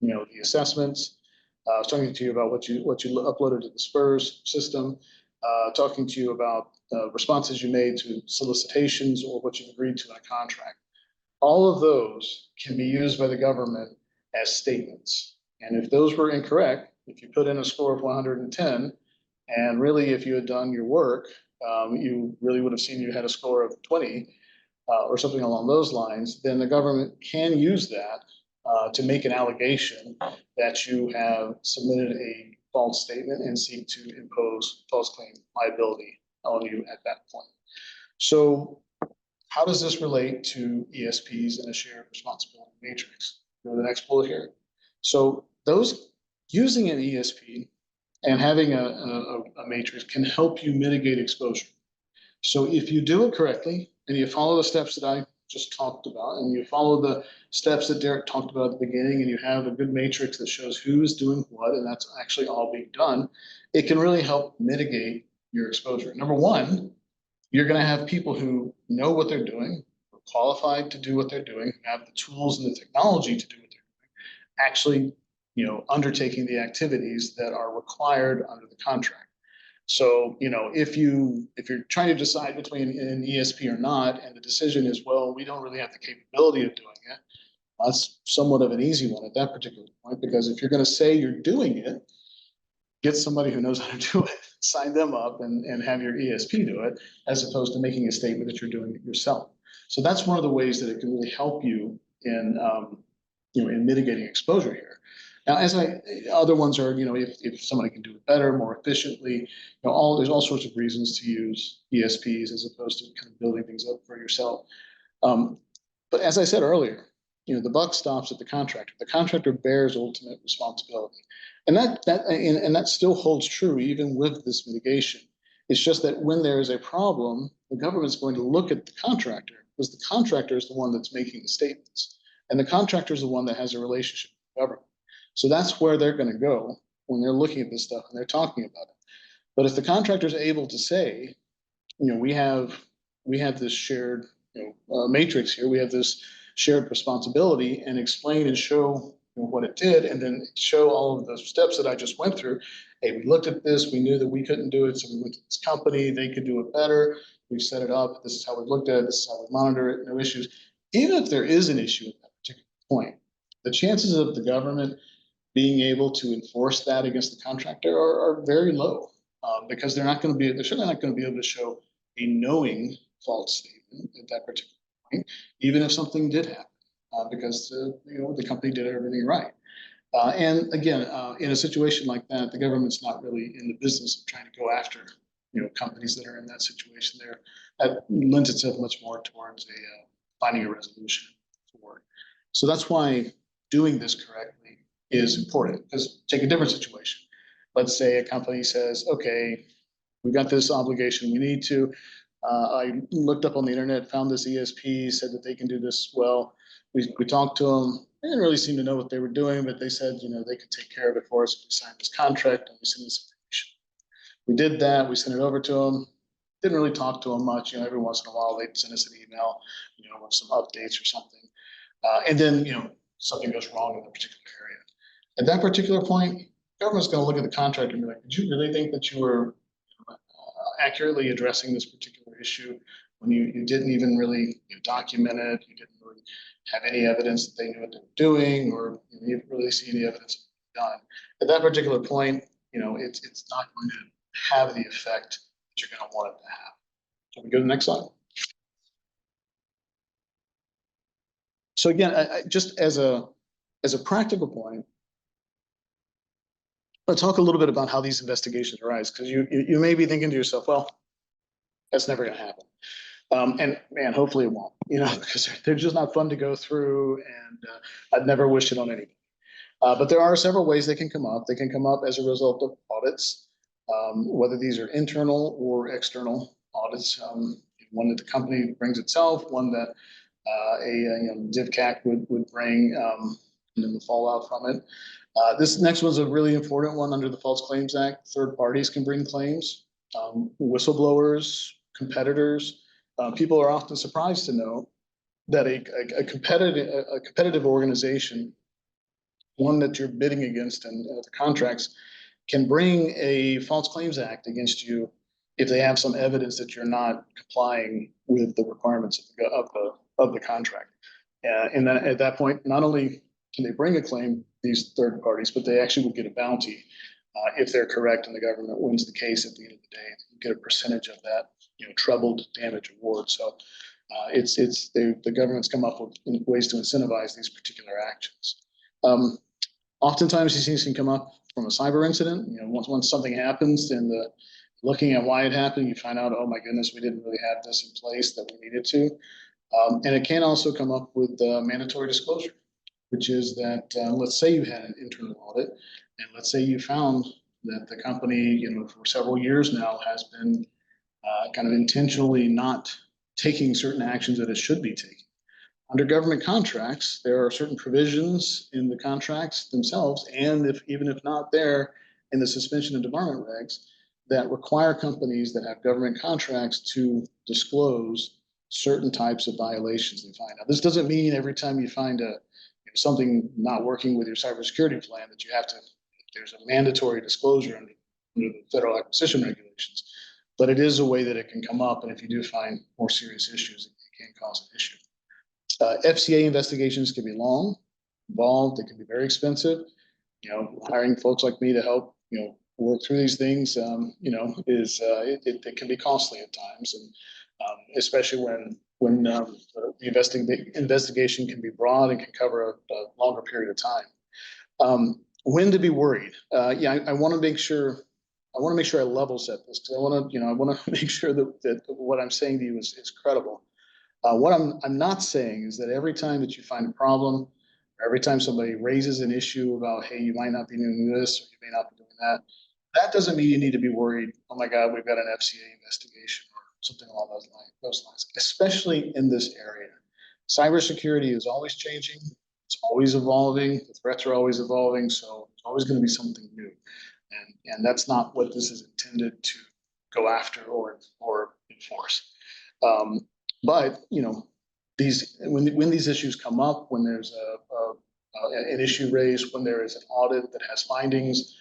Speaker 3: the assessments. I was talking to you about what you uploaded to the SPURS system, talking to you about responses you made to solicitations or what you've agreed to in a contract. All of those can be used by the government as statements. And if those were incorrect, if you put in a score of 110, and really if you had done your work, you really would have seen you had a score of 20 or something along those lines, then the government can use that to make an allegation that you have submitted a false statement and seek to impose false claim liability on you at that point. So how does this relate to ESPs and a shared responsibility matrix? Go to the next bullet here. So those using an ESP and having a matrix can help you mitigate exposure. So if you do it correctly and you follow the steps that I just talked about, and you follow the steps that Derek talked about at the beginning, and you have a good matrix that shows who's doing what, and that's actually all being done, it can really help mitigate your exposure. Number one, you're going to have people who know what they're doing, are qualified to do what they're doing, have the tools and the technology to do what they're doing, actually, undertaking the activities that are required under the contract. So, if you're trying to decide between an ESP or not, and the decision is, well, we don't really have the capability of doing it, that's somewhat of an easy one at that particular point, because if you're going to say you're doing it, get somebody who knows how to do it, sign them up and have your ESP do it, as opposed to making a statement that you're doing it yourself. So that's one of the ways that it can really help you in mitigating exposure here. Now, other ones are, if somebody can do it better, more efficiently, there's all sorts of reasons to use ESPs as opposed to kind of building things up for yourself. But as I said earlier, the buck stops at the contractor. The contractor bears ultimate responsibility, and that still holds true even with this mitigation. It's just that when there is a problem, the government's going to look at the contractor, because the contractor is the one that's making the statements, and the contractor is the one that has a relationship with the government. So that's where they're going to go when they're looking at this stuff and they're talking about it. But if the contractor is able to say, we have this shared matrix here, we have this shared responsibility, and explain and show what it did, and then show all of the steps that I just went through. Hey, we looked at this, we knew that we couldn't do it, so we went to this company, they could do it better. We set it up. This is how we looked at it. This is how we monitor it. No issues. Even if there is an issue at that particular point, the chances of the government being able to enforce that against the contractor are very low, because they're certainly not going to be able to show a knowing false statement at that particular point, even if something did happen, because the company did everything right. And again, in a situation like that, the government's not really in the business of trying to go after, companies that are in that situation there. That lends itself much more towards finding a resolution for it. So that's why doing this correctly is important. Because take a different situation. Let's say a company says, okay, we've got this obligation, we need to. I looked up on the internet, found this ESP, said that they can do this well. We talked to them. They didn't really seem to know what they were doing, but they said, they could take care of it for us. We signed this contract and we sent this information. We did that. We sent it over to them. Didn't really talk to them much. Every once in a while they'd send us an email, with some updates or something. And then, something goes wrong in a particular area. At that particular point, government's going to look at the contract and be like, did you really think that you were accurately addressing this particular issue when you didn't even really document it? You didn't really have any evidence that they knew what they were doing, or you didn't really see any evidence of it done. At that particular point, it's not going to have the effect that you're going to want it to have. Can we go to the next slide? So again, just as a practical point, I'll talk a little bit about how these investigations arise, because you may be thinking to yourself, well, that's never going to happen. And man, hopefully it won't, because they're just not fun to go through, and I'd never wish it on anybody. But there are several ways they can come up. They can come up as a result of audits, whether these are internal or external audits. One that the company brings itself, one that a DivCac would bring, and then the fallout from it. This next one's a really important one under the False Claims Act. Third parties can bring claims. Whistleblowers, competitors. People are often surprised to know that a competitive organization, one that you're bidding against in the contracts, can bring a False Claims Act against you if they have some evidence that you're not complying with the requirements of the contract. And then at that point, not only can they bring a claim, these third parties, but they actually will get a bounty if they're correct and the government wins the case at the end of the day. You get a percentage of that, trebled damage award. So the government's come up with ways to incentivize these particular actions. Oftentimes these things can come up from a cyber incident. Once something happens, and looking at why it happened, you find out, oh my goodness, we didn't really have this in place that we needed to. And it can also come up with mandatory disclosure, which is that let's say you had an internal audit, and let's say you found that the company, for several years now has been kind of intentionally not taking certain actions that it should be taking. Under government contracts, there are certain provisions in the contracts themselves, and even if not there, in the suspension and debarment regs, that require companies that have government contracts to disclose certain types of violations they find. Now, this doesn't mean every time you find something not working with your cybersecurity plan that you have to, there's a mandatory disclosure under the federal acquisition regulations, but it is a way that it can come up. And if you do find more serious issues, it can cause an issue. FCA investigations can be long, involved. They can be very expensive. Hiring folks like me to help, work through these things, it can be costly at times, and especially when the investigation can be broad and can cover a longer period of time. When to be worried? I want to make sure. I want to make sure I level set this, because I want to make sure that what I'm saying to you is credible. What I'm not saying is that every time that you find a problem, or every time somebody raises an issue about, hey, you might not be doing this, or you may not be doing that, that doesn't mean you need to be worried. Oh my God, we've got an FCA investigation or something along those lines, especially in this area. Cybersecurity is always changing. It's always evolving. The threats are always evolving. So it's always going to be something new. And that's not what this is intended to go after or enforce. But when these issues come up, when there's an issue raised, when there is an audit that has findings,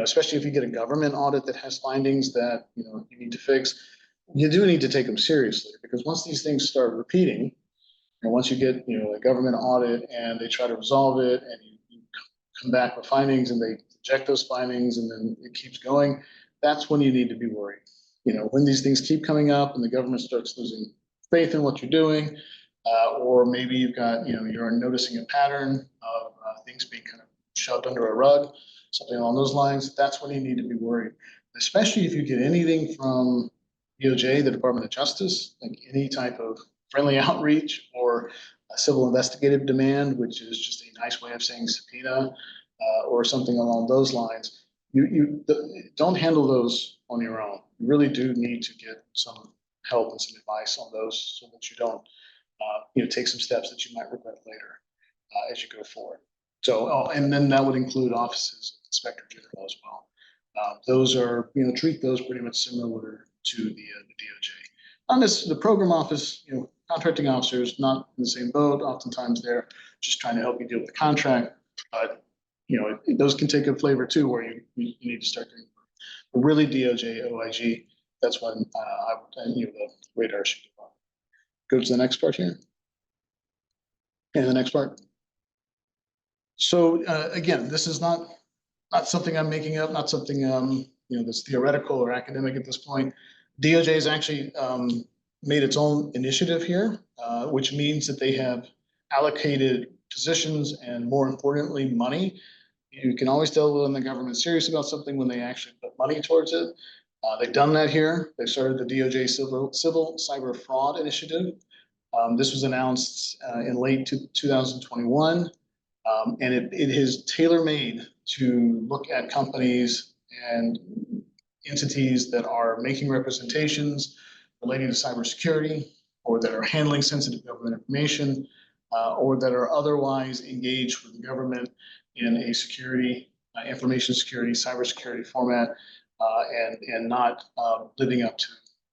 Speaker 3: especially if you get a government audit that has findings that you need to fix, you do need to take them seriously, because once these things start repeating, and once you get a government audit and they try to resolve it, and you come back with findings and they reject those findings, and then it keeps going, that's when you need to be worried. When these things keep coming up and the government starts losing faith in what you're doing, or maybe you've got you're noticing a pattern of things being kind of shoved under a rug, something along those lines, that's when you need to be worried. Especially if you get anything from DOJ, the Department of Justice, like any type of friendly outreach or a civil investigative demand, which is just a nice way of saying subpoena, or something along those lines. Don't handle those on your own. You really do need to get some help and some advice on those so that you don't, take some steps that you might regret later as you go forward. So, and then that would include offices of Inspector General as well. Those are, treat those pretty much similar to the DOJ. On this, the program office, contracting officers, not in the same boat. Oftentimes they're just trying to help you deal with the contract, but those can take a flavor too, where you need to start doing. But really, DOJ, OIG, that's when the radar should go up. Go to the next part here. And the next part. So again, this is not something I'm making up, not something that's theoretical or academic at this point. DOJ has actually made its own initiative here, which means that they have allocated positions and, more importantly, money. You can always tell when the government's serious about something when they actually put money towards it. They've done that here. They started the DOJ Civil Cyber Fraud Initiative. This was announced in late 2021, and it is tailor-made to look at companies and entities that are making representations relating to cybersecurity, or that are handling sensitive government information, or that are otherwise engaged with the government in a security, information security, cybersecurity format, and not living up to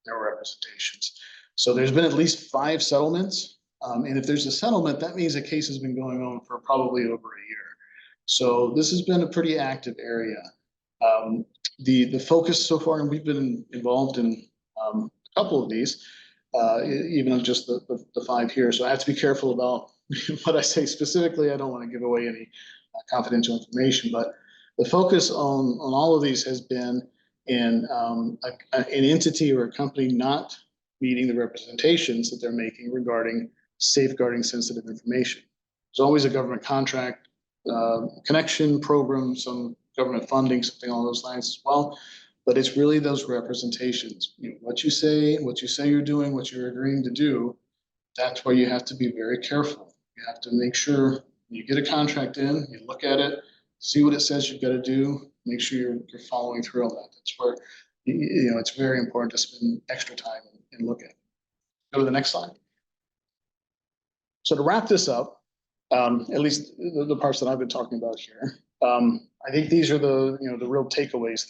Speaker 3: their representations. So there's been at least 5 settlements. And if there's a settlement, that means the case has been going on for probably over a year. So this has been a pretty active area. The focus so far, and we've been involved in a couple of these, even on just the 5 here. So I have to be careful about what I say specifically. I don't want to give away any confidential information, but the focus on all of these has been in an entity or a company not meeting the representations that they're making regarding safeguarding sensitive information. There's always a government contract, connection program, some government funding, something along those lines as well. But it's really those representations. What you say you're doing, what you're agreeing to do, that's where you have to be very careful. You have to make sure you get a contract in, you look at it, see what it says you've got to do, make sure you're following through on that. That's where, it's very important to spend extra time and look at it. Go to the next slide. So to wrap this up, at least the parts that I've been talking about here, I think these are the real takeaways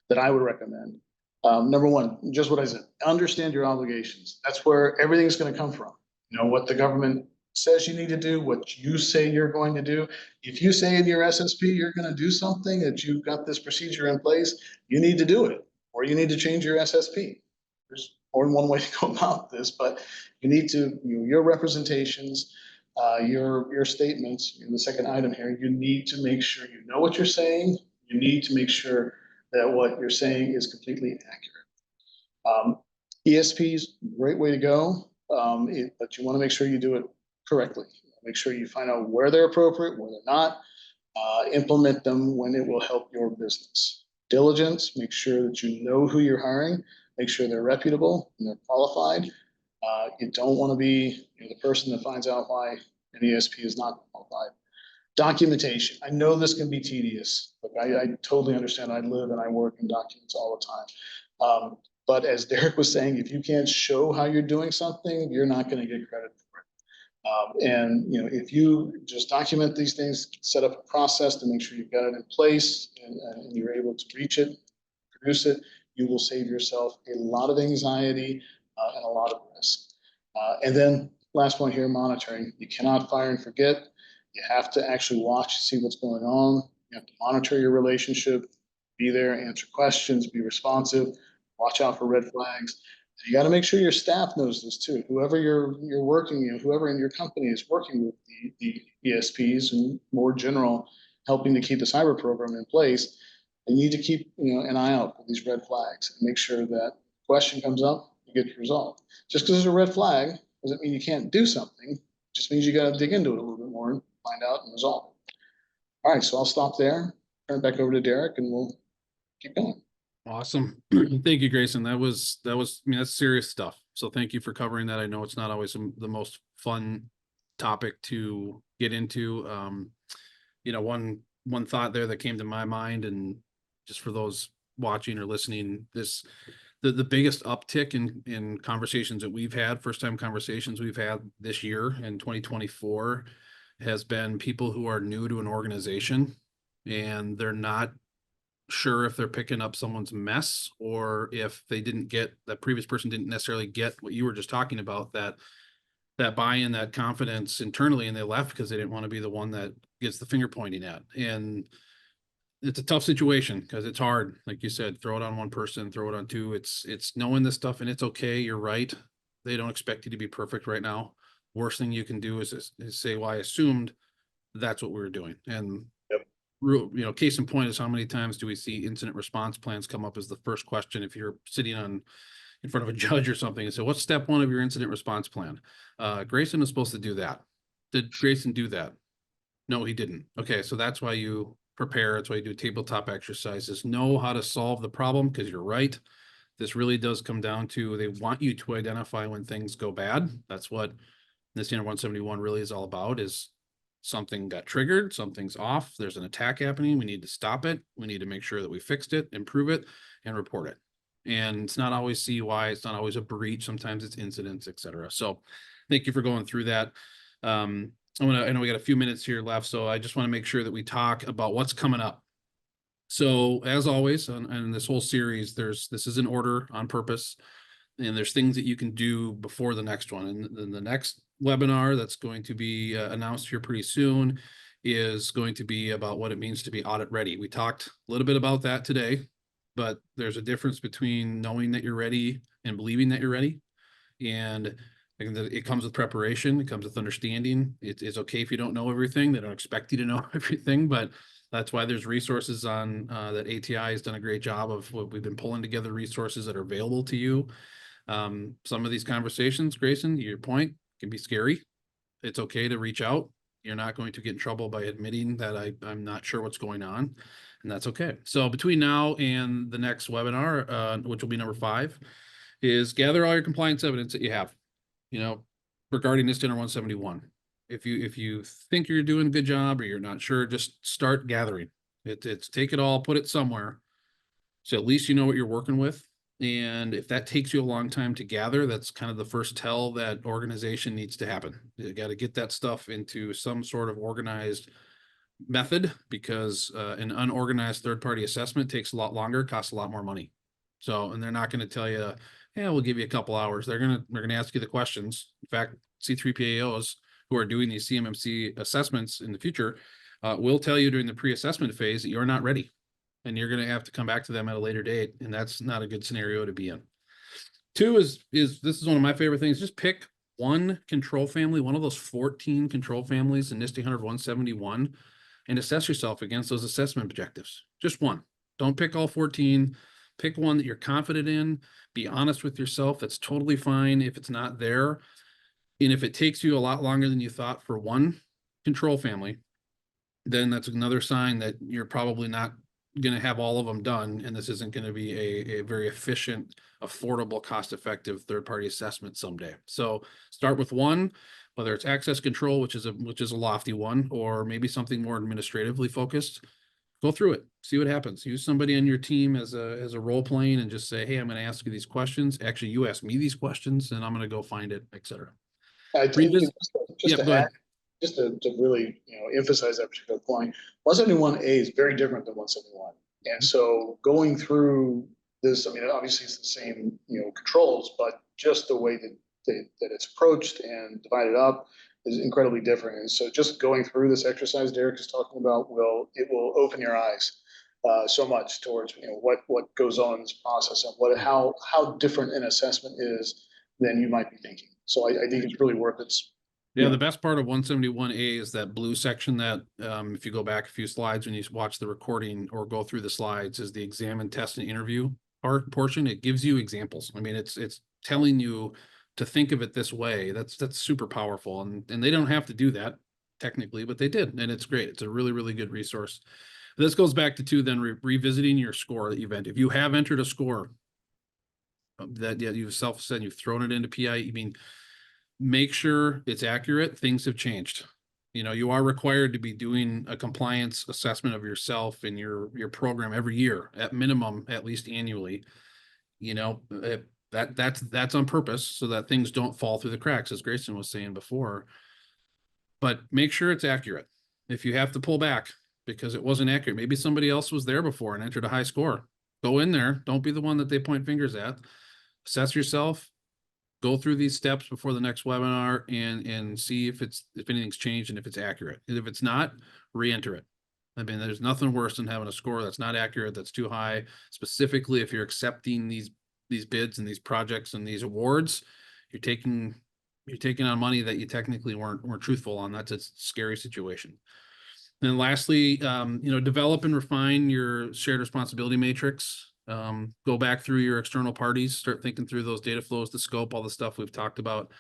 Speaker 3: that I would recommend. Number one, just what I said, understand your obligations. That's where everything's going to come from. What the government says you need to do, what you say you're going to do. If you say in your SSP you're going to do something, that you've got this procedure in place, you need to do it, or you need to change your SSP. There's more than one way to go about this, but you need to, your representations, your statements, the second item here, you need to make sure you know what you're saying. You need to make sure that what you're saying is completely accurate. ESPs, great way to go, but you want to make sure you do it correctly. Make sure you find out where they're appropriate, where they're not. Implement them when it will help your business. Diligence, make sure that you know who you're hiring. Make sure they're reputable and they're qualified. You don't want to be the person that finds out why an ESP is not qualified. Documentation. I know this can be tedious. Look, I totally understand. I live and I work in documents all the time. But as Derek was saying, if you can't show how you're doing something, you're not going to get credit for it. And if you just document these things, set up a process to make sure you've got it in place and you're able to reach it, produce it, you will save yourself a lot of anxiety and a lot of risk. And then last point here, monitoring. You cannot fire and forget. You have to actually watch, see what's going on. You have to monitor your relationship, be there, answer questions, be responsive, watch out for red flags. And you got to make sure your staff knows this too. Whoever you're working, whoever in your company is working with the ESPs and more general, helping to keep the cyber program in place, they need to keep an eye out for these red flags and make sure that question comes up, you get it resolved. Just because there's a red flag doesn't mean you can't do something. It just means you got to dig into it a little bit more and find out and resolve it. All right, so I'll stop there, turn it back over to Derek, and we'll keep going.
Speaker 2: Awesome. Thank you, Grayson. I mean, that's serious stuff. So thank you for covering that. I know it's not always the most fun topic to get into. One thought there that came to my mind, and just for those watching or listening, the biggest uptick in conversations that we've had, first time conversations we've had this year in 2024, has been people who are new to an organization and they're not sure if they're picking up someone's mess, or if that previous person didn't necessarily get what you were just talking about, that buy-in, that confidence internally, and they left because they didn't want to be the one that gets the finger pointing at. And it's a tough situation because it's hard. Like you said, throw it on one person, throw it on two. It's knowing this stuff, and it's okay. You're right. They don't expect you to be perfect right now. Worst thing you can do is say, well, I assumed that's what we were doing. And case in point is, how many times do we see incident response plans come up as the first question if you're sitting in front of a judge or something and say, what's step one of your incident response plan? Grayson is supposed to do that. Did Grayson do that? No, he didn't. Okay, so that's why you prepare. That's why you do tabletop exercises. Know how to solve the problem, because you're right. This really does come down to, they want you to identify when things go bad. That's what this standard 171 really is all about, is something got triggered, something's off, there's an attack happening, we need to stop it, we need to make sure that we fixed it, improve it, and report it. And it's not always CUI, it's not always a breach, sometimes it's incidents, etc. So thank you for going through that. I know we got a few minutes here left, so I just want to make sure that we talk about what's coming up. So as always, in this whole series, this is an order on purpose, and there's things that you can do before the next one. And then the next webinar that's going to be announced here pretty soon is going to be about what it means to be audit ready. We talked a little bit about that today, but there's a difference between knowing that you're ready and believing that you're ready. And it comes with preparation. It comes with understanding. It's okay if you don't know everything. They don't expect you to know everything, but that's why there's resources on that ATI has done a great job of what we've been pulling together, resources that are available to you. Some of these conversations, Grayson, to your point, can be scary. It's okay to reach out. You're not going to get in trouble by admitting that I'm not sure what's going on, and that's okay. So between now and the next webinar, which will be number 5, is gather all your compliance evidence that you have, regarding this standard 171. If you think you're doing a good job or you're not sure, just start gathering. It's take it all, put it somewhere, so at least you know what you're working with. And if that takes you a long time to gather, that's kind of the first tell that organization needs to happen. You got to get that stuff into some sort of organized method, because an unorganized third-party assessment takes a lot longer, costs a lot more money. So, and they're not going to tell you, yeah, we'll give you a couple hours. They're going to ask you the questions. In fact, C3PAOs who are doing these CMMC assessments in the future will tell you during the pre-assessment phase that you're not ready, and you're going to have to come back to them at a later date. And that's not a good scenario to be in. 2 is this is one of my favorite things. Just pick one control family, one of those 14 control families in NIST 171, and assess yourself against those assessment objectives. Just one. Don't pick all 14. Pick one that you're confident in. Be honest with yourself. That's totally fine if it's not there. And if it takes you a lot longer than you thought for one control family, then that's another sign that you're probably not going to have all of them done, and this isn't going to be a very efficient, affordable, cost-effective third-party assessment someday. So start with one, whether it's access control, which is a lofty one, or maybe something more administratively focused. Go through it, see what happens. Use somebody on your team as a role playing, and just say, hey, I'm going to ask you these questions. Actually, you ask me these questions, and I'm going to go find it, etc.
Speaker 3: I think just
Speaker 2: Go
Speaker 3: to
Speaker 2: ahead.
Speaker 3: add, just to really emphasize that particular point, 171A is very different than 171, and so going through this, I mean, obviously it's the same controls, but just the way that it's approached and divided up is incredibly different. And so just going through this exercise Derek is talking about will open your eyes so much towards what goes on in this process and how different an assessment is than you might be thinking. So I think it's really worth it.
Speaker 2: Yeah, the best part of 171A is that blue section that, if you go back a few slides when you watch the recording or go through the slides, is the examine, test, and interview portion. It gives you examples. I mean, it's telling you to think of it this way. That's super powerful, and they don't have to do that. technically, but they did, and it's great. It's a really, really good resource. This goes back to then revisiting your score event. If you have entered a score that you've said you've thrown it into PI, I mean, make sure it's accurate. Things have changed. You are required to be doing a compliance assessment of yourself and your program every year, at minimum, at least annually. That's on purpose so that things don't fall through the cracks, as Grayson was saying before. But make sure it's accurate. If you have to pull back because it wasn't accurate, maybe somebody else was there before and entered a high score. Go in there. Don't be the one that they point fingers at. Assess yourself. Go through these steps before the next webinar and see if anything's changed and if it's accurate. And if it's not, re-enter it. I mean, there's nothing worse than having a score that's not accurate, that's too high. Specifically, if you're accepting these bids and these projects and these awards, you're taking on money that you technically weren't truthful on. That's a scary situation. And lastly, develop and refine your shared responsibility matrix. Go back through your external parties, start thinking through those data flows, the scope, all the stuff we've talked about.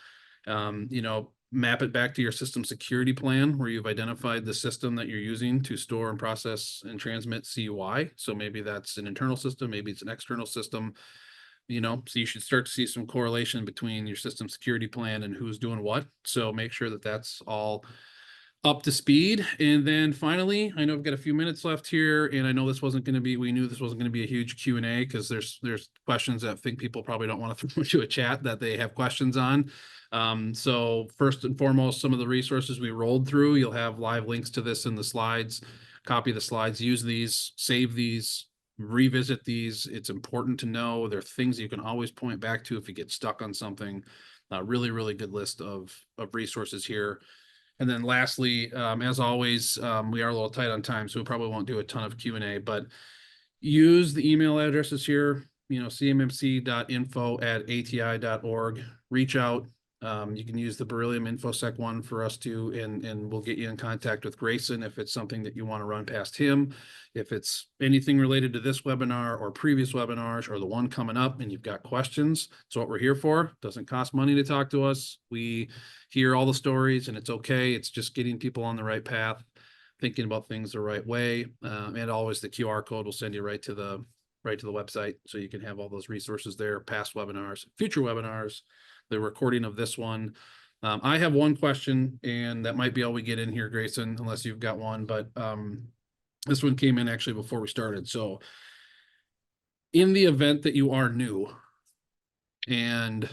Speaker 2: Map it back to your system security plan where you've identified the system that you're using to store and process and transmit CUI. So maybe that's an internal system, maybe it's an external system. So you should start to see some correlation between your system security plan and who's doing what. So make sure that that's all up to speed. And then finally, I know I've got a few minutes left here, and I know we knew this wasn't going to be a huge Q&A because there's questions that I think people probably don't want to throw into a chat that they have questions on. So first and foremost, some of the resources we rolled through, you'll have live links to this in the slides. Copy the slides, use these, save these, revisit these. It's important to know there are things you can always point back to if you get stuck on something. Really, really good list of resources here. And then lastly, as always, we are a little tight on time, so we probably won't do a ton of Q&A, but use the email addresses here, cmmc.info@ati.org. Reach out. You can use the Beryllium InfoSec one for us too, and we'll get you in contact with Grayson if it's something that you want to run past him. If it's anything related to this webinar or previous webinars or the one coming up and you've got questions, that's what we're here for. Doesn't cost money to talk to us. We hear all the stories and it's okay. It's just getting people on the right path, thinking about things the right way. And always the QR code will send you right to the website. So you can have all those resources there, past webinars, future webinars, the recording of this one. I have one question, and that might be all we get in here, Grayson, unless you've got one, but this one came in actually before we started. So in the event that you are new and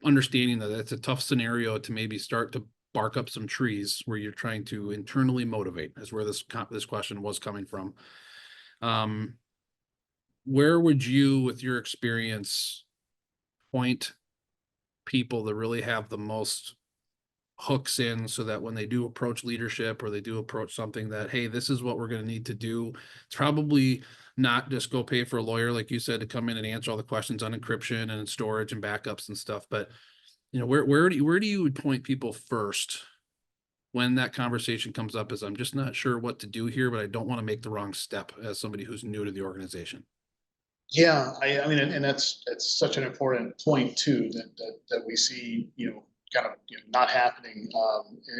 Speaker 2: understanding that it's a tough scenario to maybe start to bark up some trees where you're trying to internally motivate, is where this question was coming from. Where would you, with your experience, point people that really have the most hooks in so that when they do approach leadership or they do approach something that, hey, this is what we're going to need to do, it's probably not just go pay for a lawyer, like you said, to come in and answer all the questions on encryption and storage and backups and stuff. But where do you point people first when that conversation comes up as I'm just not sure what to do here, but I don't want to make the wrong step as somebody who's new to the organization?
Speaker 3: Yeah, I mean, and that's such an important point too, that we see, kind of not happening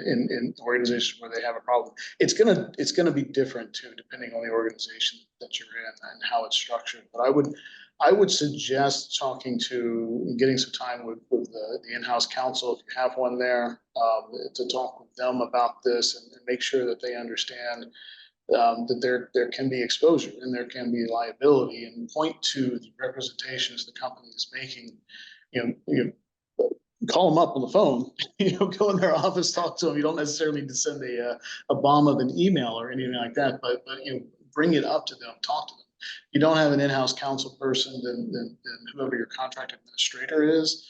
Speaker 3: in organizations where they have a problem. It's gonna be different too, depending on the organization that you're in and how it's structured. But I would suggest getting some time with the in-house counsel, if you have one there, to talk with them about this and make sure that they understand that there can be exposure and there can be liability, and point to the representations the company is making. Call them up on the phone, go in their office, talk to them. You don't necessarily need to send a bomb of an email or anything like that, but bring it up to them, talk to them. You don't have an in-house counsel person, then whoever your contract administrator is.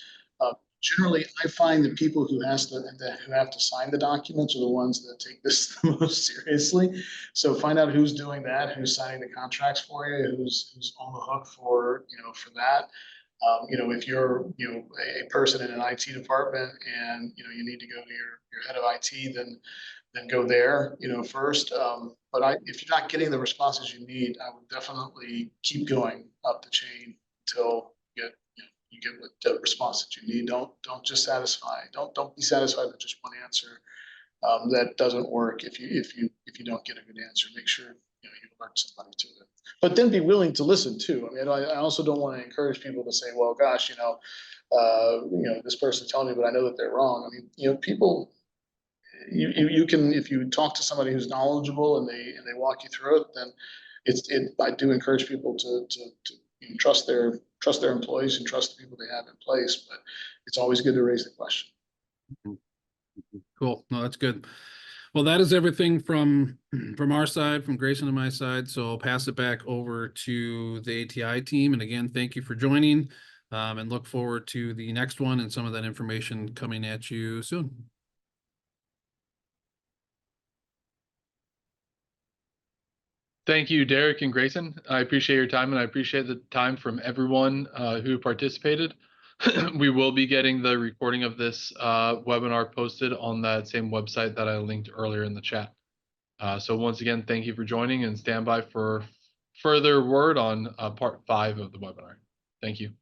Speaker 3: Generally, I find the people who have to sign the documents are the ones that take this the most seriously. So find out who's doing that, who's signing the contracts for you, who's on the hook for that. If you're a person in an IT department and you need to go to your head of IT, then go there first. But if you're not getting the responses you need, I would definitely keep going up the chain until you get the response that you need. Don't just satisfy. Don't be satisfied with just one answer. That doesn't work if you don't get a good answer. Make sure you alert somebody to it. But then be willing to listen too. I mean, I also don't want to encourage people to say, well, gosh, this person's telling me, but I know that they're wrong. I mean, people, you can, if you talk to somebody who's knowledgeable and they walk you through it, then I do encourage people to trust their employees and trust the people they have in place. But it's always good to raise the question.
Speaker 2: Cool. No, that's good. Well, that is everything from our side, from Grayson and my side. So I'll pass it back over to the ATI team. And again, thank you for joining, and look forward to the next one and some of that information coming at you soon.
Speaker 1: Thank you, Derek and Grayson. I appreciate your time, and I appreciate the time from everyone who participated. We will be getting the recording of this webinar posted on that same website that I linked earlier in the chat. So once again, thank you for joining, and stand by for further word on part 5 of the webinar. Thank you.